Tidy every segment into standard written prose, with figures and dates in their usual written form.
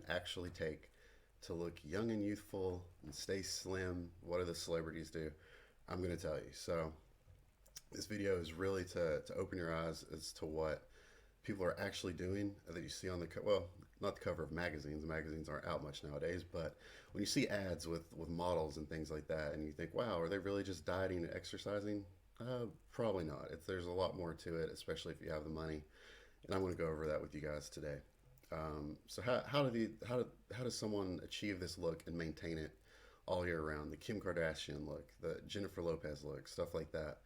actually take to look young and youthful and stay slim? What do the celebrities do? I'm going to tell you. So, this video is really to open your eyes as to what people are actually doing that you see on well, not the cover of magazines. Magazines aren't out much nowadays, but when you see ads with models and things like that, and you think, wow, are they really just dieting and exercising? Probably not. There's a lot more to it, especially if you have the money. And I'm going to go over that with you guys today. So how does someone achieve this look and maintain it all year round? The Kim Kardashian look, the Jennifer Lopez look, stuff like that.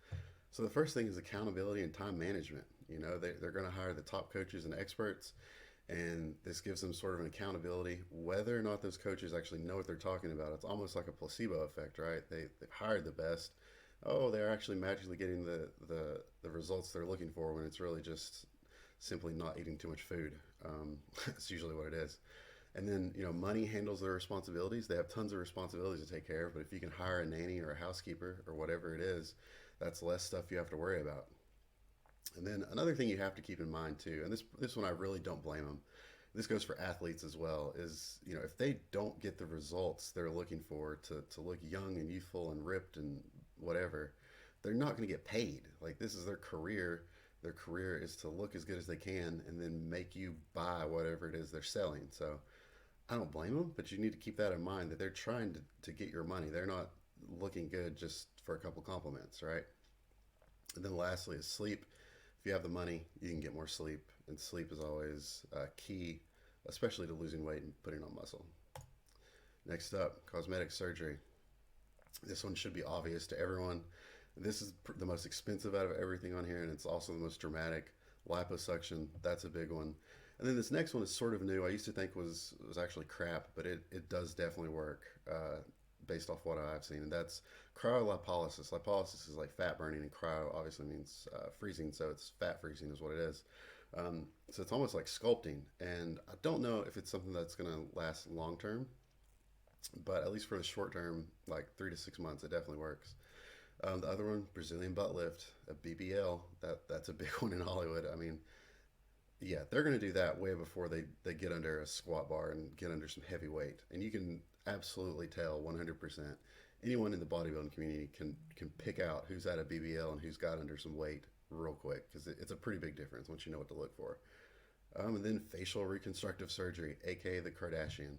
So the first thing is accountability and time management. They're going to hire the top coaches and experts, and this gives them sort of an accountability. Whether or not those coaches actually know what they're talking about, it's almost like a placebo effect, right? They've hired the best. Oh, they're actually magically getting the results they're looking for when it's really just simply not eating too much food. That's usually what it is. And then, money handles their responsibilities. They have tons of responsibilities to take care of, but if you can hire a nanny or a housekeeper or whatever it is, that's less stuff you have to worry about. And then another thing you have to keep in mind too, and this one I really don't blame them. This goes for athletes as well. Is if they don't get the results they're looking for to look young and youthful and ripped and whatever, they're not going to get paid. Like, this is their career. Their career is to look as good as they can and then make you buy whatever it is they're selling. So I don't blame them, but you need to keep that in mind that they're trying to get your money. They're not looking good just for a couple compliments, right? And then lastly is sleep. If you have the money, you can get more sleep, and sleep is always key, especially to losing weight and putting on muscle. Next up, cosmetic surgery. This one should be obvious to everyone. This is the most expensive out of everything on here, and it's also the most dramatic. Liposuction, that's a big one. And then this next one is sort of new. I used to think was actually crap, but it does definitely work based off what I've seen, and that's cryolipolysis. Lipolysis is like fat burning, and cryo obviously means freezing, so it's fat freezing is what it is. So it's almost like sculpting, and I don't know if it's something that's going to last long term, but at least for the short term, like 3 to 6 months, it definitely works. The other one, Brazilian butt lift, a BBL, that's a big one in Hollywood. I mean, yeah, they're going to do that way before they get under a squat bar and get under some heavy weight. And you can absolutely tell 100%. Anyone in the bodybuilding community can pick out who's at a BBL and who's got under some weight real quick, because it's a pretty big difference once you know what to look for. And then facial reconstructive surgery, aka the Kardashian.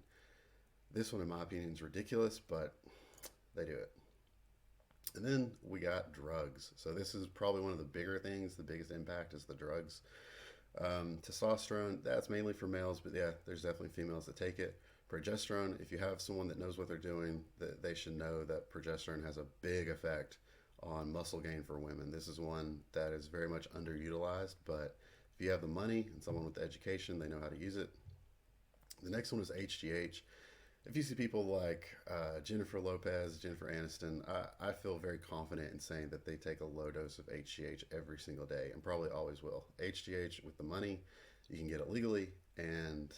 This one, in my opinion, is ridiculous, but they do it. And then we got drugs. So this is probably one of the bigger things. The biggest impact is the drugs. Testosterone, that's mainly for males, but yeah, there's definitely females that take it. Progesterone, if you have someone that knows what they're doing, they should know that progesterone has a big effect on muscle gain for women. This is one that is very much underutilized, but if you have the money and someone with the education, they know how to use it. The next one is HGH. If you see people like Jennifer Lopez, Jennifer Aniston, I feel very confident in saying that they take a low dose of HGH every single day, and probably always will. HGH, with the money, you can get it legally, and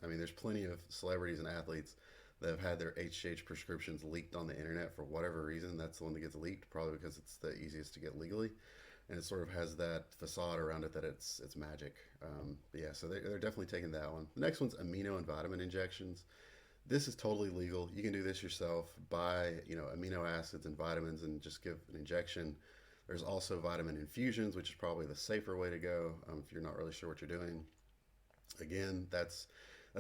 I mean, there's plenty of celebrities and athletes that have had their HGH prescriptions leaked on the internet for whatever reason. That's the one that gets leaked, probably because it's the easiest to get legally, and it sort of has that facade around it that it's magic. But yeah, so they're definitely taking that one. The next one's amino and vitamin injections. This is totally legal. You can do this yourself. Buy, amino acids and vitamins and just give an injection. There's also vitamin infusions, which is probably the safer way to go if you're not really sure what you're doing. Again, that's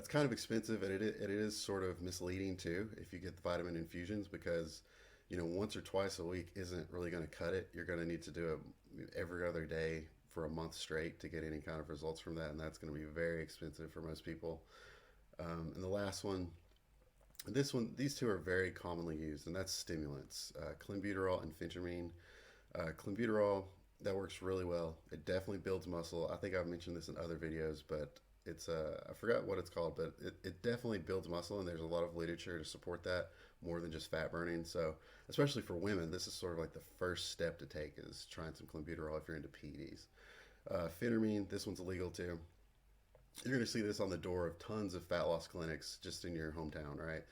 kind of expensive, and it is sort of misleading too if you get the vitamin infusions, because once or twice a week isn't really going to cut it. You're going to need to do it every other day for a month straight to get any kind of results from that, and that's going to be very expensive for most people. And the last one, these two are very commonly used, and that's stimulants, clenbuterol and phentermine. Clenbuterol, that works really well. It definitely builds muscle. I think I've mentioned this in other videos, but it's I forgot what it's called, but it definitely builds muscle, and there's a lot of literature to support that more than just fat burning. So especially for women, this is sort of like the first step to take, is trying some clenbuterol if you're into PEDs. Phentermine, this one's illegal too. You're going to see this on the door of tons of fat loss clinics just in your hometown, right?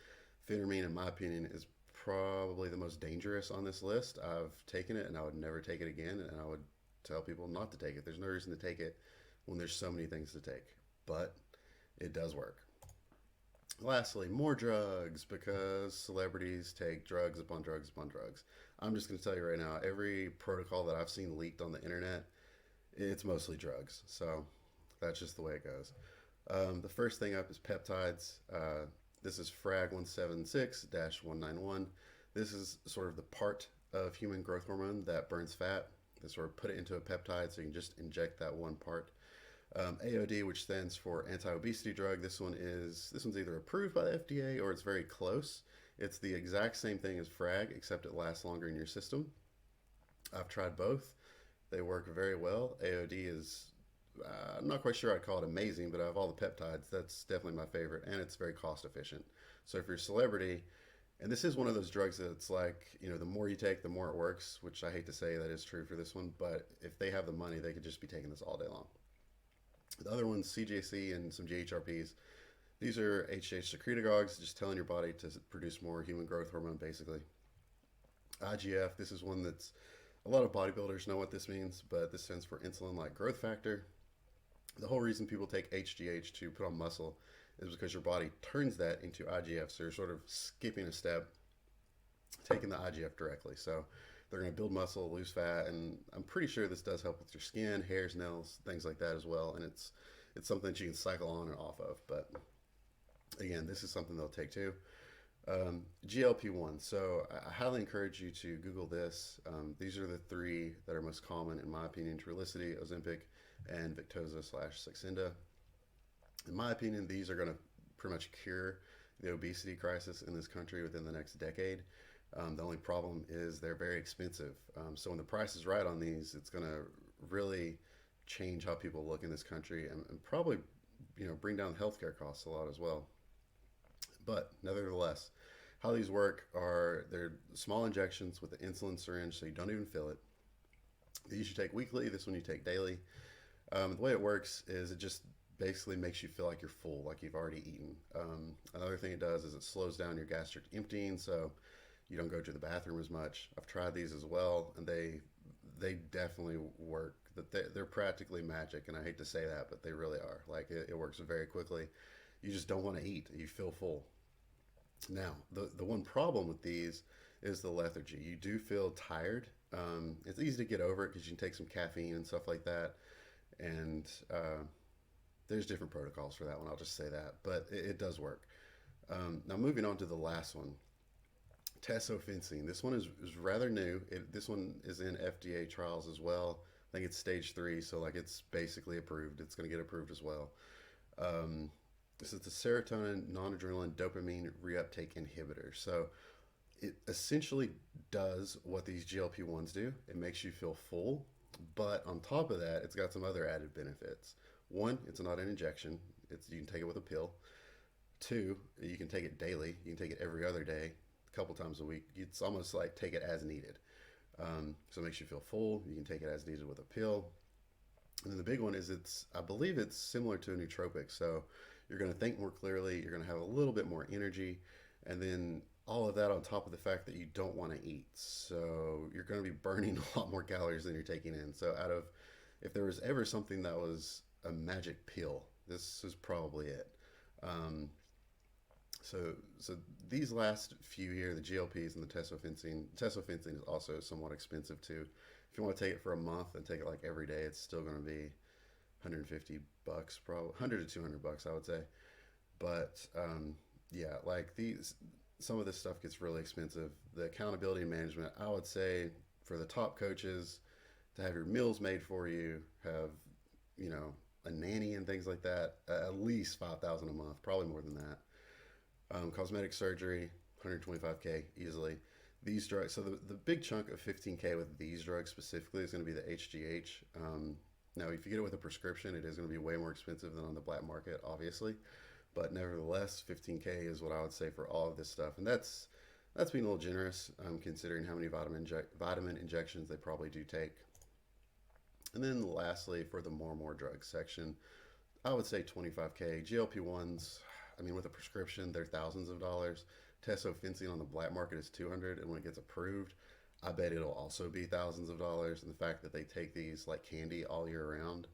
Phentermine, in my opinion, is probably the most dangerous on this list. I've taken it, and I would never take it again, and I would tell people not to take it. There's no reason to take it when there's so many things to take, but it does work. Lastly, more drugs because celebrities take drugs upon drugs upon drugs. I'm just going to tell you right now, every protocol that I've seen leaked on the internet, it's mostly drugs. So that's just the way it goes. The first thing up is peptides. This is FRAG 176 191. This is sort of the part of human growth hormone that burns fat. They sort of put it into a peptide so you can just inject that one part. AOD, which stands for anti-obesity drug. This one's either approved by the FDA or it's very close. It's the exact same thing as FRAG, except it lasts longer in your system. I've tried both. They work very well. AOD is, I'm not quite sure I'd call it amazing, but out of all the peptides, that's definitely my favorite, and it's very cost efficient. So if you're a celebrity, and this is one of those drugs that's like, the more you take, the more it works, which I hate to say that is true for this one, but if they have the money, they could just be taking this all day long. The other one's CGC and some GHRPs. These are HGH secretagogues, just telling your body to produce more human growth hormone, basically. IGF, this is one that's a lot of bodybuilders know what this means, but this stands for insulin-like growth factor. The whole reason people take HGH to put on muscle is because your body turns that into IGF, so you're sort of skipping a step, taking the IGF directly. So they're going to build muscle, lose fat, and I'm pretty sure this does help with your skin, hairs, nails, things like that as well. And it's something that you can cycle on and off of. But again, this is something they'll take too. GLP-1. So I highly encourage you to Google this. These are the three that are most common, in my opinion: Trulicity, Ozempic, and Victoza/Saxenda. In my opinion, these are going to pretty much cure the obesity crisis in this country within the next decade. The only problem is they're very expensive. So when the price is right on these, it's going to really change how people look in this country, and probably, bring down healthcare costs a lot as well. But nevertheless, how these work are they're small injections with the insulin syringe, so you don't even feel it. These you take weekly. This one you take daily. The way it works is it just basically makes you feel like you're full, like you've already eaten. Another thing it does is it slows down your gastric emptying, so you don't go to the bathroom as much. I've tried these as well, and they definitely work. They're practically magic, and I hate to say that, but they really are. Like it works very quickly. You just don't want to eat. You feel full. Now, the one problem with these is the lethargy. You do feel tired. It's easy to get over it because you can take some caffeine and stuff like that. And there's different protocols for that one. I'll just say that. But it does work. Now, moving on to the last one. Tesofensine. This one is rather new. This one is in FDA trials as well. I think it's stage 3, so like it's basically approved. It's going to get approved as well. This is the serotonin, noradrenaline, dopamine reuptake inhibitor. So it essentially does what these GLP-1s do. It makes you feel full, but on top of that, it's got some other added benefits. One, it's not an injection. You can take it with a pill. Two, you can take it daily. You can take it every other day, a couple times a week. It's almost like take it as needed. So it makes you feel full. You can take it as needed with a pill. And then the big one is I believe it's similar to a nootropic. So you're going to think more clearly. You're going to have a little bit more energy. And then all of that on top of the fact that you don't want to eat. So you're going to be burning a lot more calories than you're taking in. So if there was ever something that was a magic pill, this is probably it. So these last few here, the GLPs and the tesofensine is also somewhat expensive too. If you want to take it for a month and take it like every day, it's still going to be $150, probably $100 to $200, I would say. But yeah, like some of this stuff gets really expensive. The accountability and management, I would say, for the top coaches, to have your meals made for you, have a nanny and things like that, at least $5,000 a month, probably more than that. Cosmetic surgery, $125K easily. These drugs, so the big chunk of $15K with these drugs specifically is going to be the HGH. Now, if you get it with a prescription, it is going to be way more expensive than on the black market, obviously. But nevertheless, $15K is what I would say for all of this stuff. And that's being a little generous, considering how many vitamin injections they probably do take. And then lastly, for the more drugs section, I would say $25K. GLP-1s, with a prescription, they're thousands of dollars. Tesofensine on the black market is $200, and when it gets approved, I bet it'll also be thousands of dollars. And the fact that they take these like candy all year round,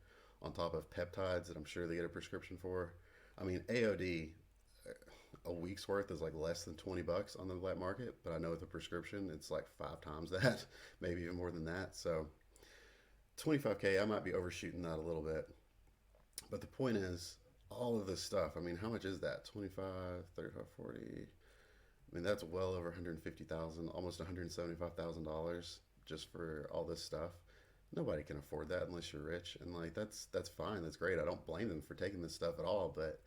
on top of peptides that I'm sure they get a prescription for. AOD, a week's worth is like less than 20 bucks on the black market, but I know with a prescription it's like 5 times that, maybe even more than that. So 25K, I might be overshooting that a little bit. But the point is, all of this stuff, I mean, how much is that? 25, 35, 40. I mean, that's well over 150,000, almost $175,000 just for all this stuff. Nobody can afford that unless you're rich, and like that's fine. That's great. I don't blame them for taking this stuff at all, but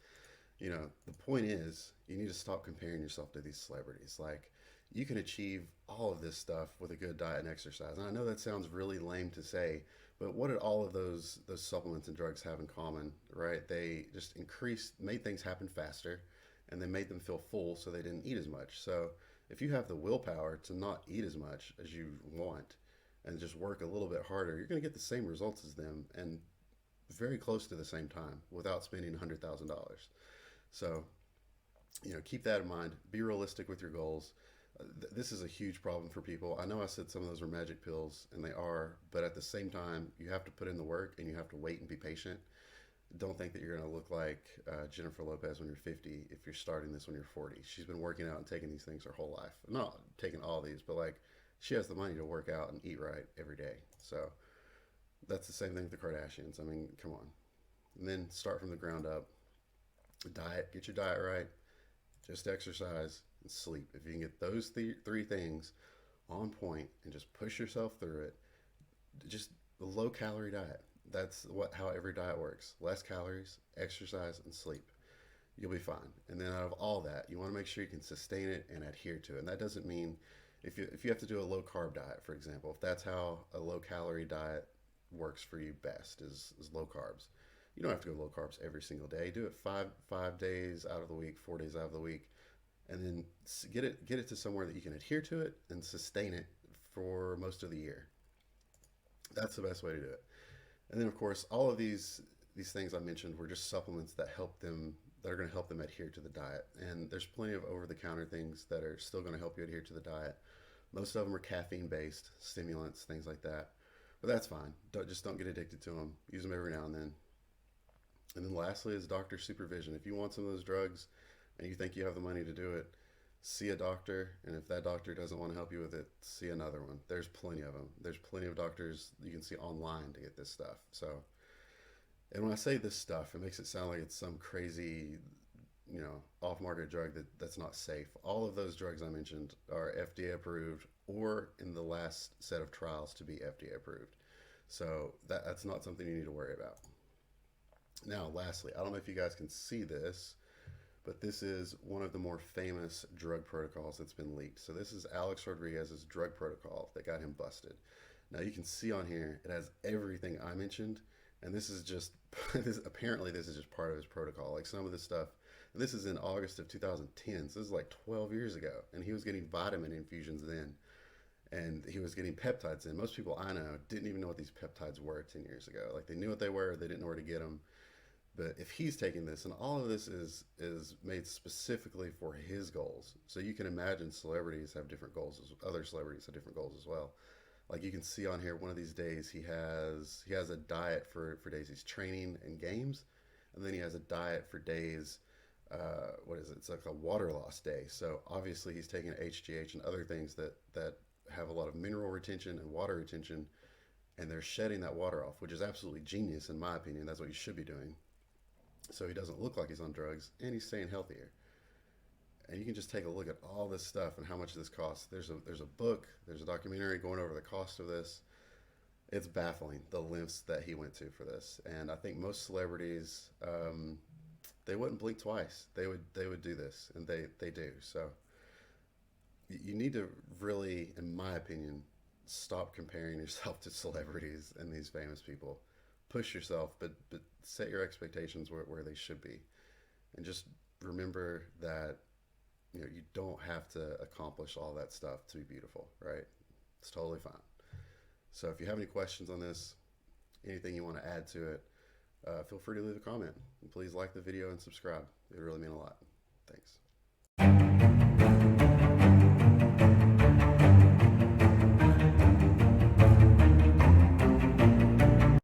the point is, you need to stop comparing yourself to these celebrities. Like, you can achieve all of this stuff with a good diet and exercise. And I know that sounds really lame to say, but what did all of those supplements and drugs have in common, right? They just made things happen faster, and they made them feel full, so they didn't eat as much. So if you have the willpower to not eat as much as you want and just work a little bit harder, you're going to get the same results as them and very close to the same time without spending $100,000. So, keep that in mind. Be realistic with your goals. This is a huge problem for people. I know I said some of those are magic pills, and they are, but at the same time, you have to put in the work and you have to wait and be patient. Don't think that you're going to look like Jennifer Lopez when you're 50 if you're starting this when you're 40. She's been working out and taking these things her whole life. Not taking all these, but like, she has the money to work out and eat right every day. So that's the same thing with the Kardashians. I mean, come on. And then start from the ground up. Diet, get your diet right. Just exercise and sleep. If you can get those three things on point and just push yourself through it, just a low calorie diet. That's how every diet works. Less calories, exercise, and sleep. You'll be fine. And then out of all that, you want to make sure you can sustain it and adhere to it. And that doesn't mean if you have to do a low carb diet, for example, if that's how a low calorie diet works for you best is low carbs. You don't have to go low carbs every single day. Do it five days out of the week, 4 days out of the week, and then get it to somewhere that you can adhere to it and sustain it for most of the year. That's the best way to do it. And then, of course, all of these things I mentioned were just supplements that are going to help them adhere to the diet. And there's plenty of over-the-counter things that are still going to help you adhere to the diet. Most of them are caffeine-based, stimulants, things like that. But that's fine. Don't get addicted to them. Use them every now and then. And then lastly is doctor supervision. If you want some of those drugs and you think you have the money to do it, see a doctor. And if that doctor doesn't want to help you with it, see another one. There's plenty of them. There's plenty of doctors you can see online to get this stuff. So, and when I say this stuff, it makes it sound like it's some crazy, off-market drug that's not safe. All of those drugs I mentioned are FDA approved or in the last set of trials to be FDA approved. So that's not something you need to worry about. Now, lastly, I don't know if you guys can see this, but this is one of the more famous drug protocols that's been leaked. So this is Alex Rodriguez's drug protocol that got him busted. Now you can see on here, it has everything I mentioned, and this is just, apparently this is just part of his protocol. Like some of this stuff, and this is in August of 2010, so this is like 12 years ago, and he was getting vitamin infusions then, and he was getting peptides in. Most people I know didn't even know what these peptides were 10 years ago. Like they knew what they were, they didn't know where to get them. But if he's taking this, and all of this is made specifically for his goals, so you can imagine celebrities have different goals. Other celebrities have different goals as well. Like you can see on here, one of these days he has a diet for days he's training and games, and then he has a diet for days. What is it? It's like a water loss day. So obviously he's taking HGH and other things that have a lot of mineral retention and water retention, and they're shedding that water off, which is absolutely genius in my opinion. That's what you should be doing. So he doesn't look like he's on drugs, and he's staying healthier. And you can just take a look at all this stuff and how much this costs. There's a book, there's a documentary going over the cost of this. It's baffling, the lengths that he went to for this. And I think most celebrities, they wouldn't blink twice. They would do this, and they do. So you need to really, in my opinion, stop comparing yourself to celebrities and these famous people. Push yourself, but set your expectations where they should be, and just remember that you don't have to accomplish all that stuff to be beautiful, right? It's totally fine. So if you have any questions on this, anything you want to add to it, feel free to leave a comment, and please like the video and subscribe. It would really mean a lot. Thanks.